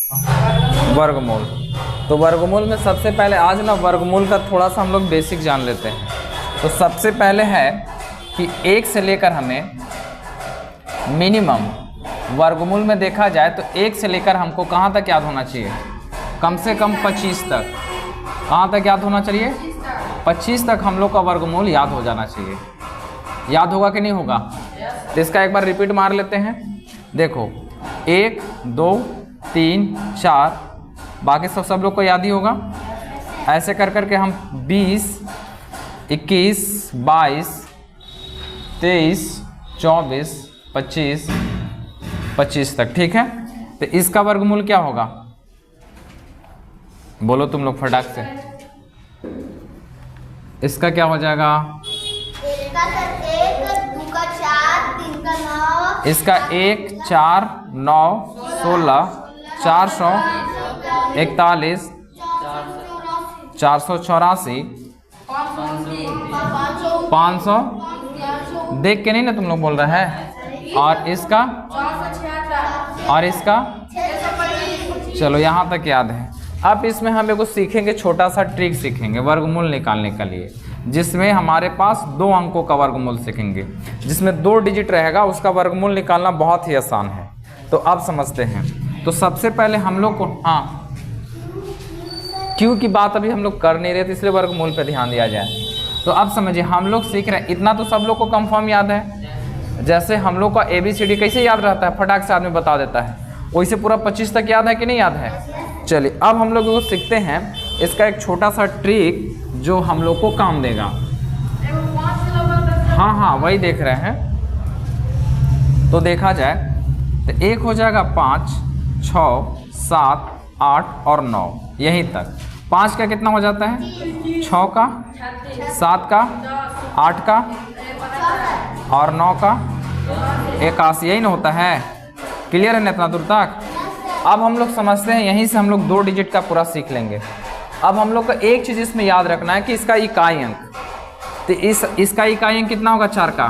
वर्गमूल। तो वर्गमूल में सबसे पहले आज ना वर्गमूल का थोड़ा सा हम लोग बेसिक जान लेते हैं। तो सबसे पहले है कि 1 से लेकर हमें मिनिमम वर्गमूल में देखा जाए तो 1 से लेकर हमको कहाँ तक याद होना चाहिए? कम से कम 25 तक। कहाँ तक याद होना चाहिए? 25 तक हम लोग का वर्गमूल याद हो जाना चाहिए। याद होगा कि नहीं होगा? तो इसका एक बार रिपीट मार लेते हैं। देखो 1 2 3 4, बाकी सब लोग को याद ही होगा। ऐसे कर करके हम 20 21 22 23 24 25 25 तक, ठीक है। तो इसका वर्गमूल क्या होगा? बोलो तुम लोग फटाक से। इसका क्या हो जाएगा? इसका 1 4 9 16 441 484 500, देख के नहीं ना तुम लोग बोल रहे हैं। और इसका चलो यहाँ तक याद है। अब इसमें हम एगो सीखेंगे, छोटा सा ट्रिक सीखेंगे वर्गमूल निकालने के लिए, जिसमें हमारे पास 2 अंकों का वर्गमूल सीखेंगे, जिसमें 2 डिजिट रहेगा। उसका वर्गमूल निकालना बहुत ही आसान है। तो अब समझते हैं। तो सबसे पहले हम लोग को क्यों की बात अभी हम लोग कर नहीं रहे थे, इसलिए वर्गमूल पे ध्यान दिया जाए। तो अब समझिए, हम लोग सीख रहे हैं, इतना तो सब लोग को कंफर्म याद है। जैसे हम लोग का ABCD कैसे याद रहता है, फटाक से आदमी बता देता है, वैसे पूरा 25 तक याद है कि नहीं याद है? चलिए अब हम लोग सीखते हैं इसका एक छोटा सा ट्रिक जो हम लोग को काम देगा। हाँ वही देख रहे हैं। तो देखा जाए तो 1 हो जाएगा 5 6 7 8 और 9, यहीं तक। 5 का कितना हो जाता है? 6 का, 7 का, 8 का और 9 का 81, यही ना होता है। क्लियर है ना इतना दूर तक? अब हम लोग समझते हैं, यहीं से हम लोग 2 डिजिट का पूरा सीख लेंगे। अब हम लोग को एक चीज़ इसमें याद रखना है कि इसका इकाई अंक, तो इसका इकाई अंक कितना होगा? 4 का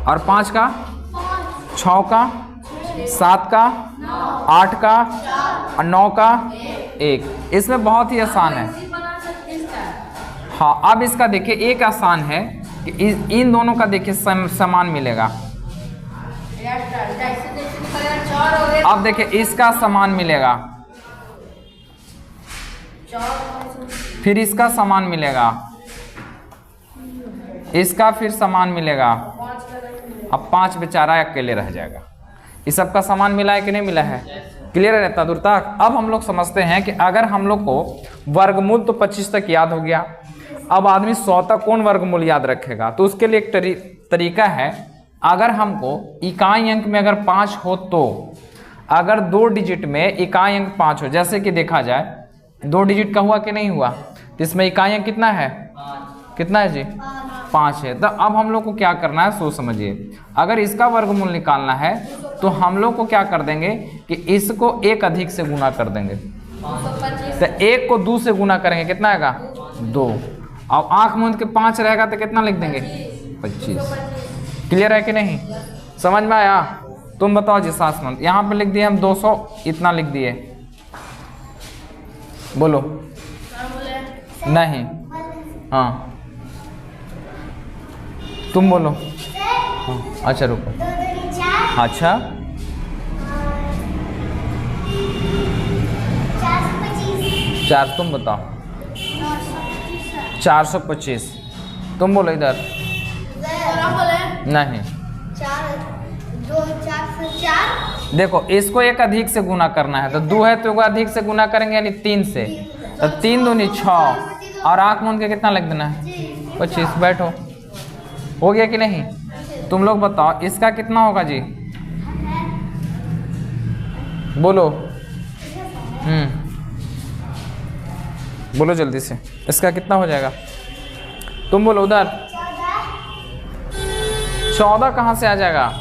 और 5 का, 6 का, 7 का, 8 का और 9 का 1। इसमें बहुत ही आसान है। हाँ, अब इसका देखिए एक आसान है कि इन दोनों का देखिए समान मिलेगा। अब देखिए इसका समान मिलेगा, फिर इसका समान मिलेगा, इसका फिर समान मिलेगा। अब 5 बेचारा अकेले रह जाएगा। इस सब का समान मिला है कि नहीं मिला है? क्लियर है इतना दूर तक? अब हम लोग समझते हैं कि अगर हम लोग को वर्गमूल तो 25 तक याद हो गया, अब आदमी 100 तक कौन वर्गमूल याद रखेगा? तो उसके लिए एक तरीका है। अगर हमको इकाई अंक में अगर 5 हो, तो अगर 2 डिजिट में इकाई अंक 5 हो, जैसे कि देखा जाए 2 डिजिट का हुआ कि नहीं हुआ, तो इसमें इकाई अंक कितना है? कितना है जी? 5 है। तो अब हम लोग को क्या करना है, सोच समझिए। अगर इसका वर्गमूल निकालना है तो हम लोग को क्या कर देंगे कि इसको 1 अधिक से गुना कर देंगे। तो 1 को 2 से गुना करेंगे, कितना आएगा? 2। और आँख मूंद के 5 रहेगा तो कितना लिख देंगे? 25। क्लियर है कि नहीं? समझ में आया? तुम बताओ जी सासमंत। यहाँ पे लिख दिए हम 200, इतना लिख दिए। बोलो। नहीं, हाँ तुम बोलो। हाँ, अच्छा रुको। अच्छा 4, तुम बताओ। 425। तुम बोलो इधर। नहीं, 4 देखो इसको 1 अधिक से गुना करना है, तो 2 है तो 1 अधिक से गुना करेंगे यानी 3 से, तो 3 दूनी 6 और आँख मूंद के कितना लिख देना है? 25। बैठो, हो गया कि नहीं? तुम लोग बताओ इसका कितना होगा जी? बोलो। बोलो जल्दी से, इसका कितना हो जाएगा? तुम बोलो उधर। 14 कहाँ से आ जाएगा?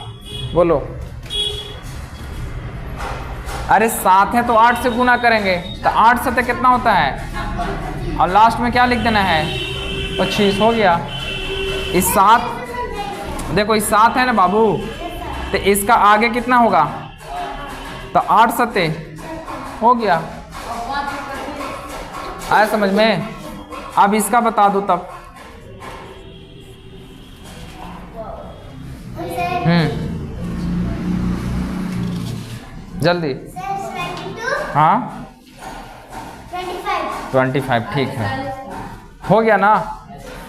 बोलो। अरे 7 है तो 8 से गुना करेंगे, तो 8 से तो कितना होता है? और लास्ट में क्या लिख देना है? 25। हो गया। इस 7, देखो इस 7 है ना बाबू, तो इसका आगे कितना होगा? तो 8 सत्ते हो गया। आया समझ में? अब इसका बता दो तब। जल्दी। हाँ 25 ठीक है, हो गया ना,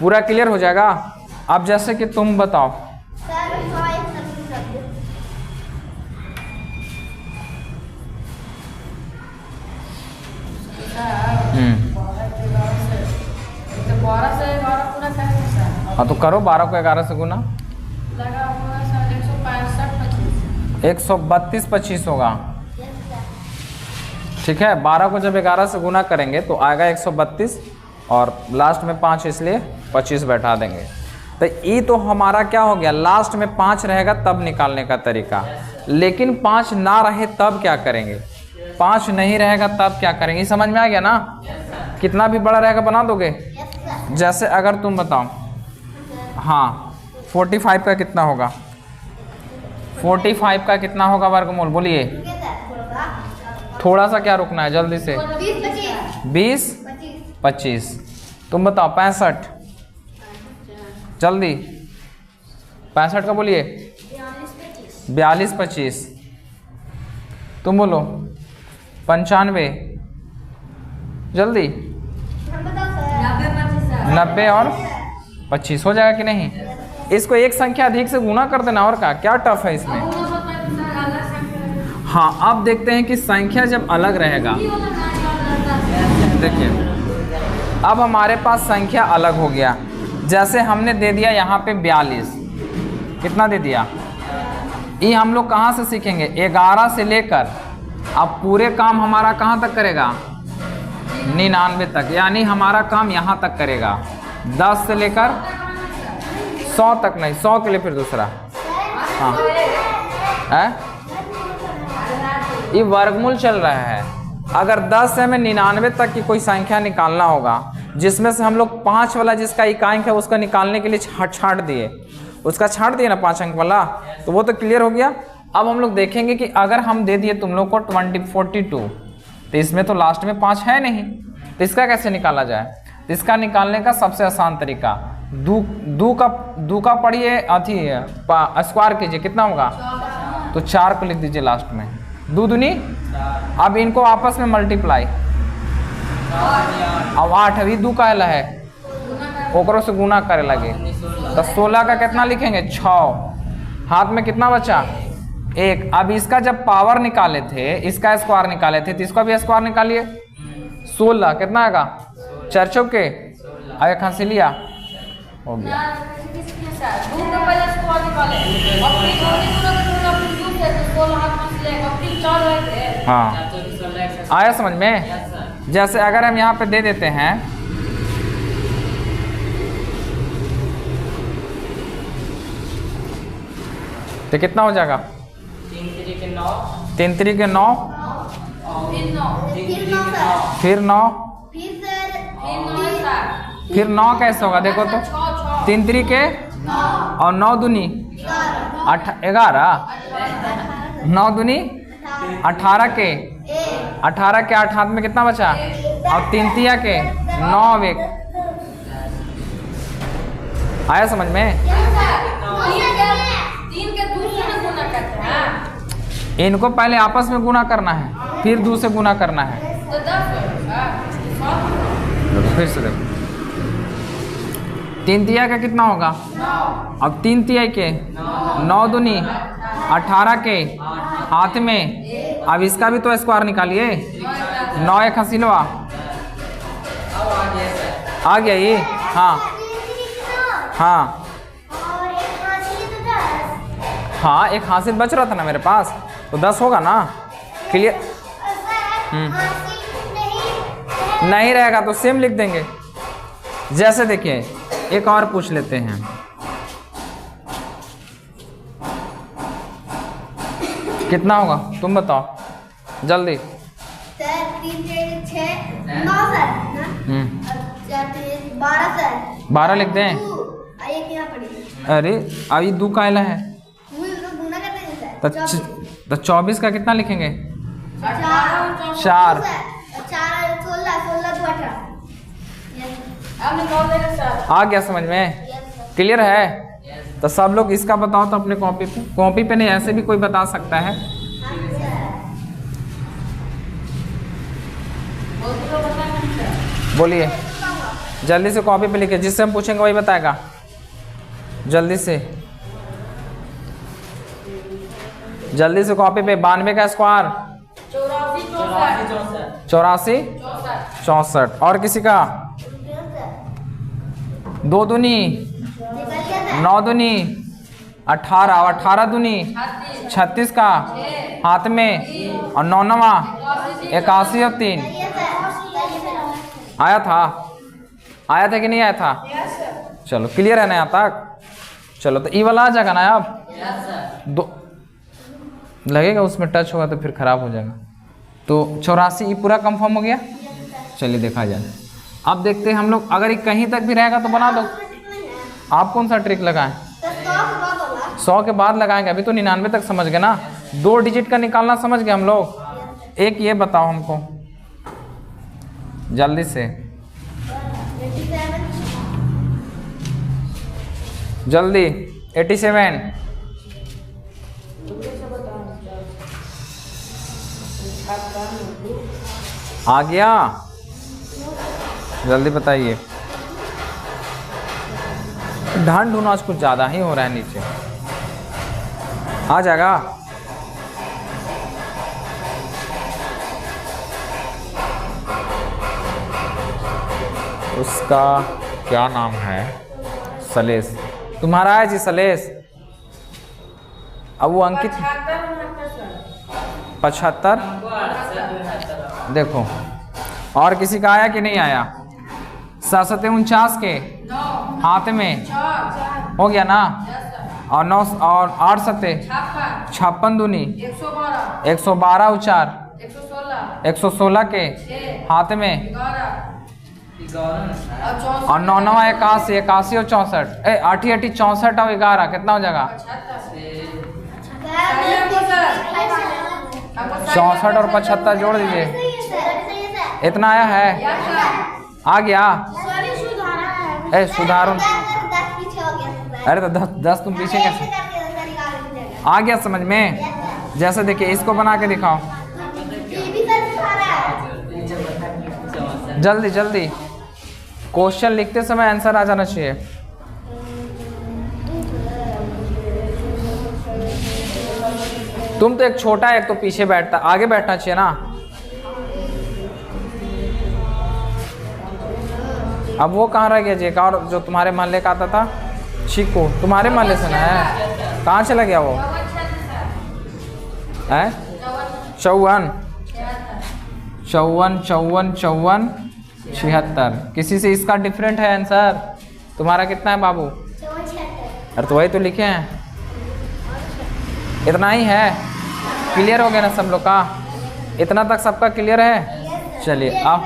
पूरा क्लियर हो जाएगा। अब जैसे कि तुम बताओ। हाँ तो करो, 12 को 11 से गुना, 132 25 होगा। ठीक है, 12 को जब 11 से गुना करेंगे तो आएगा 132 और लास्ट में 5 इसलिए 25 बैठा देंगे। तो ये तो हमारा क्या हो गया, लास्ट में 5 रहेगा तब निकालने का तरीका। लेकिन 5 ना रहे तब क्या करेंगे, 5 नहीं रहेगा तब क्या करेंगे, समझ में आ गया ना? कितना भी बड़ा रहेगा बना दोगे। जैसे अगर तुम बताओ, हाँ 45 का कितना होगा, 45 का कितना होगा वर्गमूल, बोलिए। थोड़ा सा क्या रुकना है, जल्दी से। 20 25, तुम बताओ। 65, जल्दी। 65 का बोलिए। 42 25, तुम बोलो। 95, जल्दी। 90 और 25 हो जाएगा कि नहीं? इसको एक संख्या अधिक से गुना कर देना, और क्या टफ है इसमें। हाँ अब देखते हैं कि संख्या जब अलग रहेगा, देखिए अब हमारे पास संख्या अलग हो गया। जैसे हमने दे दिया यहाँ पे 42, कितना दे दिया, ये हम लोग कहाँ से सीखेंगे, 11 से लेकर अब पूरे काम हमारा कहाँ तक करेगा, 99 तक, यानी हमारा काम यहाँ तक करेगा। 10 से लेकर 100 तक नहीं, 100 के लिए फिर दूसरा। हाँ है, ये वर्गमूल चल रहा है। अगर 10 से हमें 99 तक की कोई संख्या निकालना होगा, जिसमें से हम लोग 5 वाला जिसका इकाई है उसका निकालने के लिए छाट दिए, उसका छाट दिए ना 5 अंक वाला, तो वो तो क्लियर हो गया। अब हम लोग देखेंगे कि अगर हम दे दिए तुम लोग को 42, तो इसमें तो लास्ट में 5 है नहीं, तो इसका कैसे निकाला जाए। तो इसका निकालने का सबसे आसान तरीका, दू का पढ़िए, अथी स्क्वायर कीजिए, कितना होगा, तो 4 को लिख दीजिए लास्ट में, 2 दूनी। अब इनको आपस में मल्टीप्लाई, अब 8 अभी 2 का है, ओकरों से गुना करे लगे, तो 16 का कितना लिखेंगे, 6, हाथ में कितना बचा, 1। अब इसका जब पावर निकाले थे, इसका स्क्वायर निकाले थे, तो इसका भी स्क्वायर निकालिए। 16 कितना आएगा, 4 चौके, आगे खांसी लिया, हो गया। हाँ आया समझ में। जैसे अगर हम यहाँ पे दे देते हैं, तो कितना हो जाएगा, 3 3 के 9, फिर 9, फिर 9 कैसे होगा, देखो तो 3 3 के और 9 दूनी 11, 9 दूनी 18 के, 18 के 8 हाथ में कितना बचा, और 3 तिया के 9 1। आया समझ में? इनको पहले आपस में गुना करना है, फिर 2 से गुना करना है। फिर से देखो, 3 तिया का कितना होगा, अब 3 तिया के 9 दूनी 18 के हाथ में, अब इसका भी तो स्क्वायर निकालिए, 9 1 हसीलवा आ गया ये। हाँ हाँ हाँ, एक हासिल बच रहा था ना मेरे पास, तो 10 होगा ना, क्लियर। नहीं रहेगा तो सेम लिख देंगे। जैसे देखिए एक और पूछ लेते हैं, कितना होगा तुम बताओ जल्दी। 12 लिख दें। अरे अभी 2 का है, तो 24 का कितना लिखेंगे, 4 आ गया समझ में? क्लियर है? तो सब लोग इसका बताओ तो अपने कॉपी पे नहीं, ऐसे भी कोई बता सकता है। बोलिए जल्दी से कॉपी पे लिखिए, जिससे हम पूछेंगे वही बताएगा। जल्दी से कॉपी पे। 92 का स्क्वायर 84 64। और किसी का 2 दूनी 9 दूनी 18 और 18 दूनी 36 का हाथ में, और 9 9 81 और 3 आया था कि नहीं आया था? चलो क्लियर है ना यहाँ तक? चलो तो ई वाला आ जाएगा ना अब? दो लगेगा उसमें टच होगा तो फिर खराब हो जाएगा। तो 84 ई पूरा कंफर्म हो गया। चलिए देखा जाए। अब देखते हैं हम लोग, अगर ये कहीं तक भी रहेगा तो बना दो। आप कौन सा ट्रिक लगाएं? 100 के बाद लगाएंगे। अभी तो 99 तक समझ गए ना। 2 डिजिट का निकालना समझ गए हम लोग। एक ये बताओ हमको जल्दी से, जल्दी। 87 आ गया? जल्दी बताइए। ढंढ ढूंढना आज कुछ ज़्यादा ही हो रहा है नीचे। आ जाएगा? उसका क्या नाम है? सलेश। तुम्हारा है जी सलेश? अब वो अंकित 75। देखो और किसी का आया कि नहीं आया? 749 के हाथ में हो गया ना? और 9 और 8 7 56 दूनी 112 और 4 116 के हाथ में, और 9 9 81 81 और 64 8 8 64 और 11 कितना हो जाएगा? 64 और 75 जोड़ दीजिए। इतना आया है? आ गया? सुधारो। अरे तो 10 तुम पीछे कैसे? आ गया समझ में? जैसे देखिए इसको बना के दिखाओ जल्दी जल्दी। क्वेश्चन लिखते समय आंसर आ जाना चाहिए। तुम तो एक छोटा है, एक तो पीछे बैठता, आगे बैठना चाहिए ना। अब वो कहाँ रह गया जी? एक और जो तुम्हारे मोहल्ले का आता था, चीकू, तुम्हारे मोहल्ले से ना है? कहाँ चला गया वो? है 54 54 54 54 76। किसी से इसका डिफरेंट है आंसर? तुम्हारा कितना है बाबू? अरे तो वही तो लिखे हैं। इतना ही है? क्लियर हो गया ना सब लोग का? इतना तक सबका क्लियर है? चलिए अब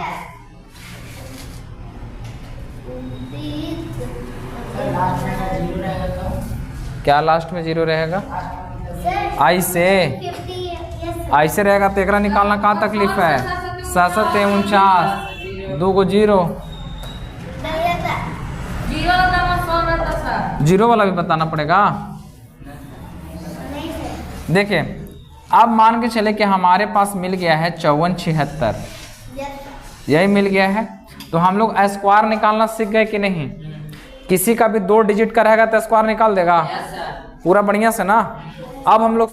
क्या लास्ट में 0 रहेगा? आई से रहेगा तो एकरा निकालना का तकलीफ है? 7 49 2 को 0 वाला भी बताना पड़ेगा। देखिए अब मान के चले कि हमारे पास मिल गया है 54 76, यही मिल गया है। तो हम लोग स्क्वायर निकालना सीख गए कि नहीं? किसी का भी 2 डिजिट का रहेगा तो स्क्वायर निकाल देगा पूरा बढ़िया से ना। अब हम लोग